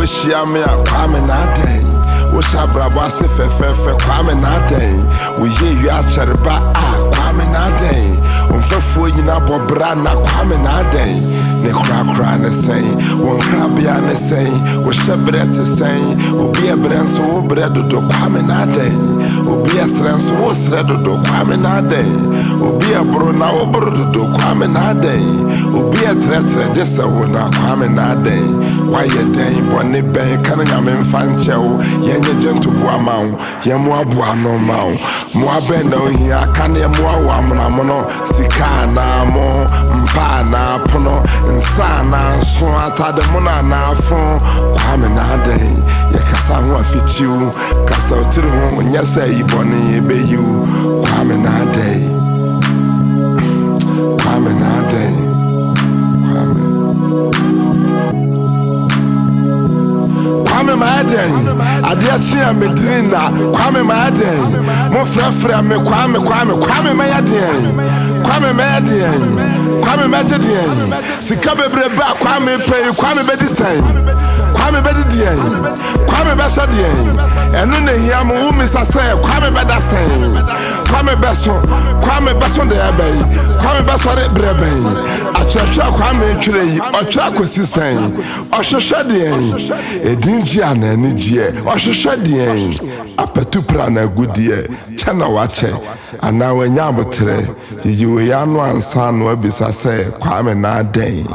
shia me a Kwame n'ADƐN. Wo shabra bwase fefefe Kwame n'ADɛN. Wo ye yu achariba Kwame n'ADɛN. Onfefo nyina bobra na Kwame n'ADɛN. Ne kra ne sen, won krabia ne sen, wo shebre te sen, obi ebrenso wo bredo do Kwame n'ADɛN. Obi esrenso wo sredo do Kwame n'ADɛN. Obi ebro na wo brodo do Kwame n'ADɛN. Obi etretre jese wo na Kwame n'ADɛN. Why ye den bone ben kan nyame mfa nchewo yenye gentle boamawo ye moaboa no mawo moaben na ohia kan ye moawa amnamono sika na mo mpa na pono nsa na so atade mo na afon Kwame n'ADɛN ye kasa ho afichiu kasa otiri ho nyasa yibone ebeyu Kwame n'ADɛN. Kwame n'ADɛN. Kwame m'ADɛN. Adiachia medrina Kwame m'ADɛN. Mo frafra me Kwame m'ADɛN. Kwame m'ADɛN. Kwame m'ADɛN. Sika bebre ba Kwame pay Kwame bedisen. Kwame bedidien. Kwame besadien. Enu ne hia mo umi sase Kwame bedasen. Kwame beso de abay. Kwame beso re breben. Achacha Kwame twire yi otwa kosisen. Ohwehwe den. Edinji ana ni gie. Ohwehwe den. Apatupra na gudie. Chana wache. Ana wanya botre. Yiyi we ya no ansa no abisa se Kwame n'ADɛN.